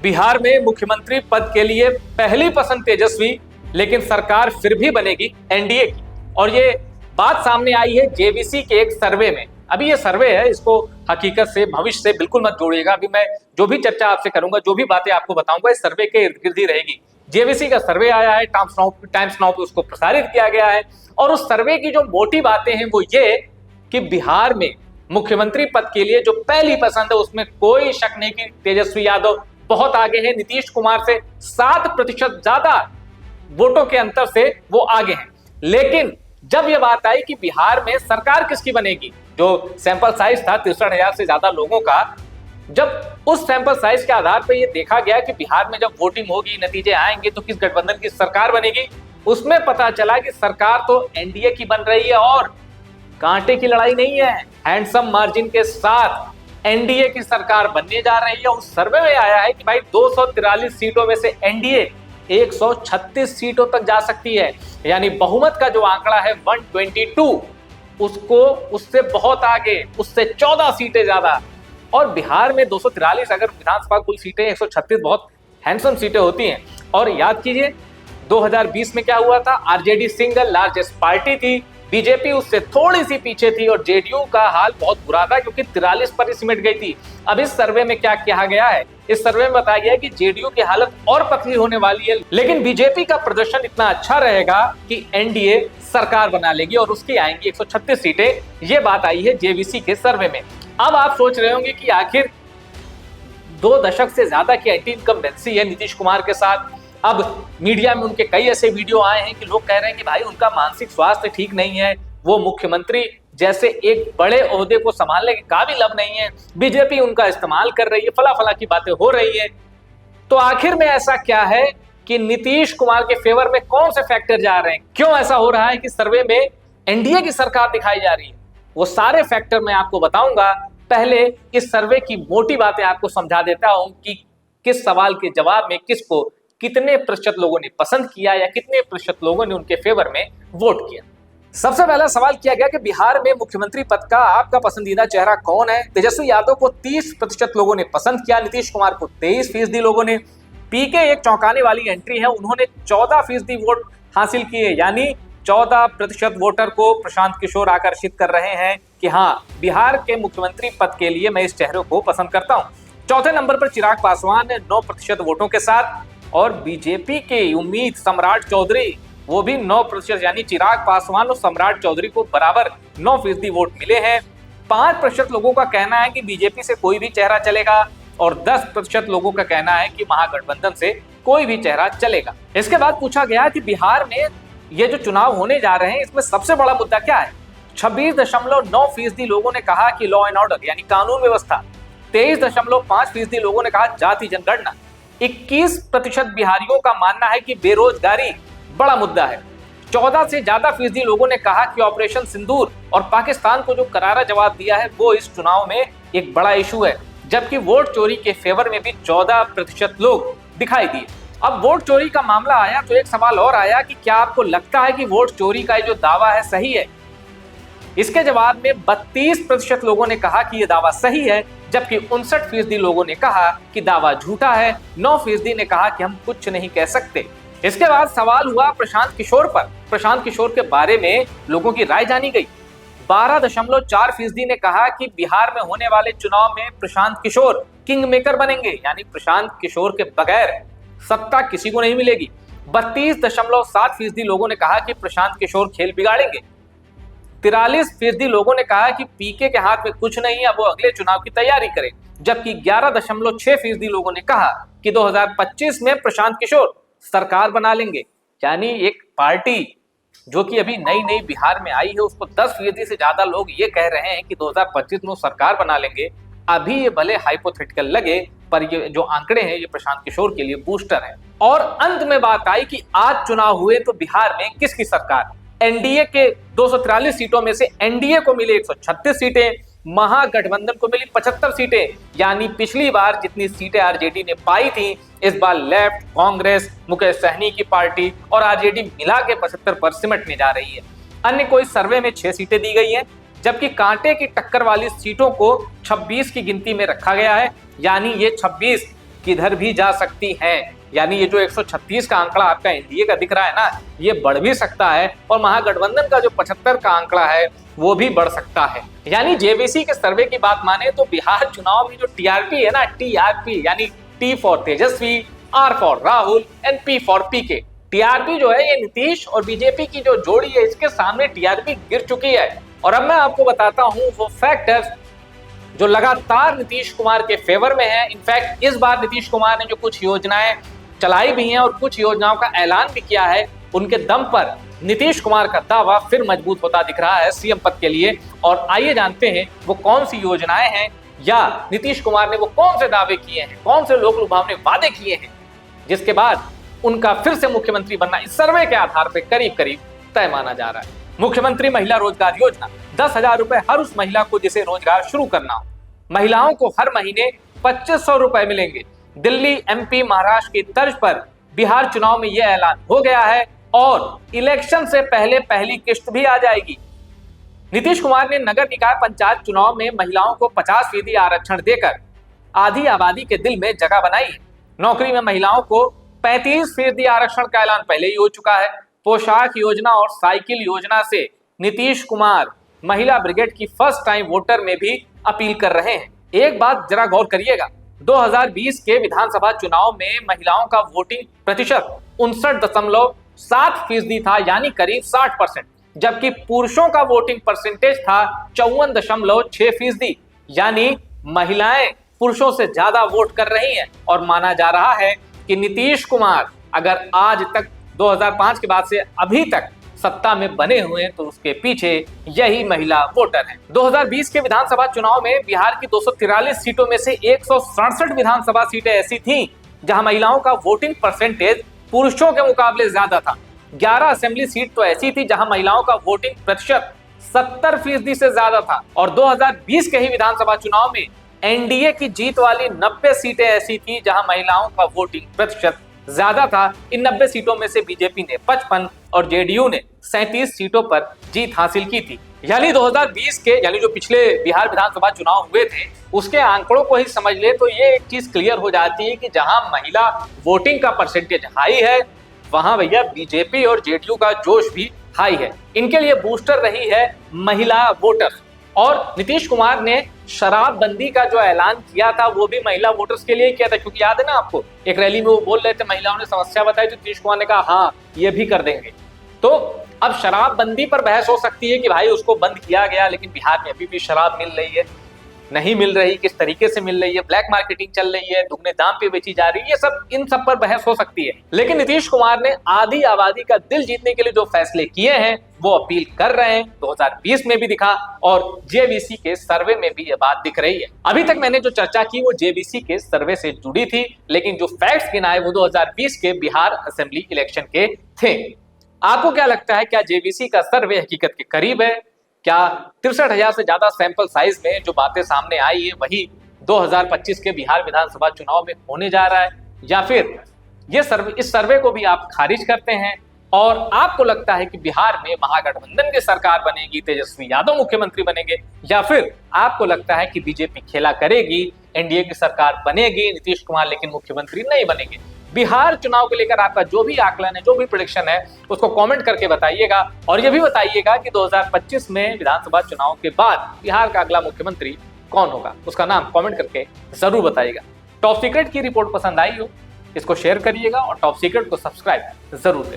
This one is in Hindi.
बिहार में मुख्यमंत्री पद के लिए पहली पसंद तेजस्वी, लेकिन सरकार फिर भी बनेगी एनडीए की। और ये बात सामने आई है जेवीसी के एक सर्वे में। अभी ये सर्वे है, इसको हकीकत से, भविष्य से बिल्कुल मत जोड़िएगा। अभी मैं जो भी चर्चा आपसे करूंगा, जो भी बातें आपको बताऊंगा, इस सर्वे के इर्द गिर्द ही रहेगी। जेवीसी का सर्वे आया है, टाइम्स नाउ पे उसको प्रसारित किया गया है। और उस सर्वे की जो मोटी बातें हैं वो ये कि बिहार में मुख्यमंत्री पद के लिए जो पहली पसंद है उसमें कोई शक नहीं कि तेजस्वी यादव बहुत आगे है। नीतीश कुमार से 7% ज्यादा वोटों के अंतर से वो आगे हैं। लेकिन जब यह बात आई कि बिहार में सरकार किसकी बनेगी, जो सैंपल साइज था 63,000 से ज्यादा लोगों का, जब उस सैंपल साइज के आधार पर यह देखा गया कि बिहार में जब वोटिंग होगी, नतीजे आएंगे तो किस गठबंधन की सरकार बनेगी, उसमें पता चला कि सरकार तो एनडीए की बन रही है और कांटे की लड़ाई नहीं है, हैंडसम मार्जिन के साथ एनडीए की सरकार बनने जा रही है। उस सर्वे में आया है कि भाई 243 सीटों में से एनडीए 136 सीटों तक जा सकती है, यानी बहुमत का जो आंकड़ा है 122, उसको उससे बहुत आगे, उससे 14 सीटें ज्यादा। और बिहार में 243, अगर विधानसभा कुल सीटें 136 बहुत हैंडसम सीटें होती हैं। और याद कीजिए 2020 में क्या हुआ था, आरजेडी सिंगल लार्जेस्ट पार्टी थी, बीजेपी उससे थोड़ी सी पीछे थी और जेडीयू का हाल बहुत बुरा था क्योंकि 43 पर सिमट गई थी। अब इस सर्वे में क्या कहा गया है, इस सर्वे में बताया गया है कि जेडीयू की हालत और पतली होने वाली है, लेकिन बीजेपी का प्रदर्शन इतना अच्छा रहेगा कि एनडीए सरकार बना लेगी और उसकी आएंगी 136 सीटें। ये बात आई है जेवीसी के सर्वे में। अब आप सोच रहे होंगे कि आखिर 2 दशक से ज्यादा की एंटी इनकम्बेंसी है नीतीश कुमार के साथ। अब मीडिया में उनके कई ऐसे वीडियो आए हैं कि लोग कह रहे हैं कि भाई उनका मानसिक स्वास्थ्य ठीक नहीं है, वो मुख्यमंत्री जैसे एक बड़े ओहदे को संभालने के काबिल अब नहीं है, बीजेपी उनका इस्तेमाल कर रही है, फला फला की बातें हो रही है। तो आखिर में ऐसा क्या है कि नीतीश कुमार के फेवर में कौन से फैक्टर जा रहे हैं, क्यों ऐसा हो रहा है कि सर्वे में एनडीए की सरकार दिखाई जा रही है, वो सारे फैक्टर मैं आपको बताऊंगा। पहले इस सर्वे की मोटी बातें आपको समझा देता हूं कि किस सवाल के जवाब में किसको कितने प्रतिशत लोगों ने पसंद किया या कितने प्रतिशत लोगों ने उनके फेवर में वोट किया। सबसे पहला सवाल किया गया कि बिहार में मुख्यमंत्री पद का आपका पसंदीदा चेहरा कौन है। तेजस्वी यादव को 30% लोगों ने पसंद किया, नीतीश कुमार को 23% लोगों ने। पीके एक चौंकाने वाली एंट्री है, उन्होंने 14% वोट हासिल किए, यानी 14% वोटर को प्रशांत किशोर आकर्षित कर रहे हैं कि हाँ, बिहार के मुख्यमंत्री पद के लिए मैं इस चेहरे को पसंद करता हूं। चौथे नंबर पर चिराग पासवान ने 9% वोटों के साथ, और बीजेपी के उम्मीद सम्राट चौधरी वो भी 9%, यानी चिराग पासवान और सम्राट चौधरी को बराबर 9% वोट मिले हैं। 5% लोगों का कहना है कि बीजेपी से कोई भी चेहरा चलेगा और 10% लोगों का कहना है कि महागठबंधन से कोई भी चेहरा चलेगा। इसके बाद पूछा गया कि बिहार में ये जो चुनाव होने जा रहे हैं इसमें सबसे बड़ा मुद्दा क्या है। 26.9% लोगों ने कहा कि लॉ एंड ऑर्डर यानी कानून व्यवस्था। 23.5% लोगों ने कहा जाति जनगणना। 21% बिहारियों का मानना है कि बेरोजगारी बड़ा मुद्दा है। 14 से ज्यादा फीसदी लोगों ने कहा कि ऑपरेशन सिंदूर और पाकिस्तान को जो करारा जवाब दिया है वो इस चुनाव में एक बड़ा इशू है। जबकि वोट चोरी के फेवर में भी 14% लोग दिखाई दिए। अब वोट चोरी का मामला आया तो एक सवाल और आया कि क्या आपको लगता है कि वोट चोरी का जो दावा है सही है। इसके जवाब में 32% लोगों ने कहा कि यह दावा सही है, जबकि 59% लोगों ने कहा कि दावा झूठा है। 9% ने कहा कि हम कुछ नहीं कह सकते। इसके बाद सवाल हुआ प्रशांत किशोर पर। प्रशांत किशोर के बारे में लोगों की राय जानी गई। 12.4% ने कहा कि बिहार में होने वाले चुनाव में प्रशांत किशोर किंग मेकर बनेंगे, यानी प्रशांत किशोर के बगैर सत्ता किसी को नहीं मिलेगी। 32.7% लोगों ने कहा कि प्रशांत किशोर खेल बिगाड़ेंगे। 43% लोगों ने कहा कि पीके के हाथ में कुछ नहीं है, वो अगले चुनाव की तैयारी करें। जबकि 11.6% लोगों ने कहा कि 2025 में प्रशांत किशोर सरकार बना लेंगे। यानी एक पार्टी जो कि अभी नई नई बिहार में आई है उसको 10% से ज्यादा लोग ये कह रहे हैं कि 2025 में सरकार बना लेंगे। अभी ये भले हाइपोथेटिकल लगे, पर ये जो आंकड़े हैं ये प्रशांत किशोर के लिए बूस्टर है। और अंत में बात आई कि आज चुनाव हुए तो बिहार में किसकी सरकार। एनडीए के 243 सीटों में से एनडीए को मिले 136 सीटें, महागठबंधन को मिली 75 सीटें, यानी पिछली बार जितनी सीटें आरजेडी ने पाई थी इस बार लेफ्ट, कांग्रेस, मुकेश सहनी की पार्टी और आरजेडी मिला के 75 पर सिमटने जा रही है। अन्य कोई सर्वे में 6 सीटें दी गई हैं, जबकि कांटे की टक्कर वाली सीटों को 26 की गिनती में रखा गया है, यानी ये 26 किधर भी जा सकती हैं। यानी ये जो 136 का आंकड़ा आपका एनडीए का दिख रहा है ना, ये बढ़ भी सकता है और महागठबंधन का जो 75 का आंकड़ा है वो भी बढ़ सकता है। यानी जेवीसी के सर्वे की बात माने तो बिहार चुनाव में जो टीआरपी है ना, टीआरपी यानी T for Tejashwi, R for Rahul and P for PK. TRP जो है ये नीतीश और बीजेपी की जो जोड़ी है इसके सामने टीआरपी गिर चुकी है। और अब मैं आपको बताता हूं वो फैक्टर्स जो लगातार नीतीश कुमार के फेवर में है। इनफैक्ट इस बार नीतीश कुमार ने जो कुछ योजनाएं चलाई भी हैं और कुछ योजनाओं का ऐलान भी किया है, उनके दम पर नीतीश कुमार का दावा फिर मजबूत होता दिख रहा है सीएम पद के लिए। और आइए जानते हैं वो कौन सी योजनाएं हैं या नीतीश कुमार ने वो कौन से दावे किए हैं, कौन से लोक लुभावने वादे किए हैं, जिसके बाद उनका फिर से मुख्यमंत्री बनना इस सर्वे के आधार पर करीब करीब तय माना जा रहा है। मुख्यमंत्री महिला रोजगार योजना, 10,000 रुपए हर उस महिला को जिसे रोजगार शुरू करना हो। महिलाओं को हर महीने 2500 रुपए मिलेंगे। दिल्ली, एमपी, महाराष्ट्र की तर्ज पर बिहार चुनाव में यह ऐलान हो गया है और इलेक्शन से पहले पहली किस्त भी आ जाएगी। नीतीश कुमार ने नगर निकाय पंचायत चुनाव में महिलाओं को 50% आरक्षण देकर आधी आबादी के दिल में जगह बनाई है। नौकरी में महिलाओं को 35% आरक्षण का ऐलान पहले ही हो चुका है। पोशाक योजना और साइकिल योजना से नीतीश कुमार महिला ब्रिगेड की फर्स्ट टाइम वोटर में भी अपील कर रहे हैं। एक बात जरा गौर करिएगा, 2020 के विधानसभा चुनाव में महिलाओं का वोटिंग प्रतिशत 59.7% था, यानी करीब 60%, जबकि पुरुषों का वोटिंग परसेंटेज था 54.6%, यानी महिलाएं पुरुषों से ज्यादा वोट कर रही हैं। और माना जा रहा है कि नीतीश कुमार अगर आज तक 2005 के बाद से अभी तक सत्ता में बने हुए हैं तो उसके पीछे यही महिला वोटर हैं। 2020 के विधानसभा चुनाव में बिहार की 243 सीटों में से 167 विधानसभा सीटें ऐसी थीं जहां महिलाओं का वोटिंग परसेंटेज पुरुषों के मुकाबले ज्यादा था। 11 असेंबली सीट तो ऐसी थी जहां महिलाओं का वोटिंग प्रतिशत 70% से ज्यादा था। और 2020 के ही विधानसभा चुनाव में एनडीए की जीत वाली 90 सीटें ऐसी थी जहां महिलाओं का वोटिंग प्रतिशत ज्यादा था। इन 90 सीटों में से बीजेपी ने 55 और जेडीयू ने 37 सीटों पर जीत हासिल की थी। यानी 2020 के यानी जो पिछले बिहार विधानसभा चुनाव हुए थे उसके आंकड़ों को ही समझ ले तो ये एक चीज क्लियर हो जाती है कि जहां महिला वोटिंग का परसेंटेज हाई है वहां भैया बीजेपी और जेडीयू का जोश भी हाई है। इनके लिए बूस्टर रही है महिला वोटर्स। और नीतीश कुमार ने शराबबंदी का जो ऐलान किया था वो भी महिला वोटर्स के लिए किया था, क्योंकि याद है ना आपको, एक रैली में वो बोल रहे थे, महिलाओं ने समस्या बताई तो नीतीश कुमार ने कहा हाँ ये भी कर देंगे। तो अब शराबबंदी पर बहस हो सकती है कि भाई उसको बंद किया गया, लेकिन बिहार में अभी भी शराब मिल रही है, नहीं मिल रही, किस तरीके से मिल रही है, ब्लैक मार्केटिंग चल रही है, दुगने दाम पे बेची जा रही है, ये सब इन सब पर बहस हो सकती है। लेकिन नीतीश कुमार ने आधी आबादी का दिल जीतने के लिए जो फैसले किए हैं वो अपील कर रहे हैं। 2020 में भी दिखा और जेवीसी के सर्वे में भी ये बात दिख रही है। अभी तक मैंने जो चर्चा की वो जेवीसी के सर्वे से जुड़ी थी, लेकिन जो फैक्ट्स गिनाए वो 2020 के बिहार असेंबली इलेक्शन के थे। आपको क्या लगता है, क्या जेवीसी का सर्वे हकीकत के करीब है? क्या 63,000 से ज्यादा सैंपल साइज में जो बातें सामने आई है वही 2025 के बिहार विधानसभा चुनाव में होने जा रहा है, या फिर ये सर्वे, इस सर्वे को भी आप खारिज करते हैं और आपको लगता है कि बिहार में महागठबंधन की सरकार बनेगी, तेजस्वी यादव मुख्यमंत्री बनेंगे, या फिर आपको लगता है कि बीजेपी खेला करेगी, एनडीए की सरकार बनेगी, नीतीश कुमार लेकिन मुख्यमंत्री नहीं बनेंगे? बिहार चुनाव को लेकर आपका जो भी आकलन है, जो भी प्रेडिक्शन है, उसको कमेंट करके बताइएगा। और ये भी बताइएगा कि 2025 में विधानसभा चुनाव के बाद बिहार का अगला मुख्यमंत्री कौन होगा, उसका नाम कमेंट करके जरूर बताइएगा। टॉप सीक्रेट की रिपोर्ट पसंद आई हो इसको शेयर करिएगा और टॉप सीक्रेट को सब्सक्राइब जरूर करिए।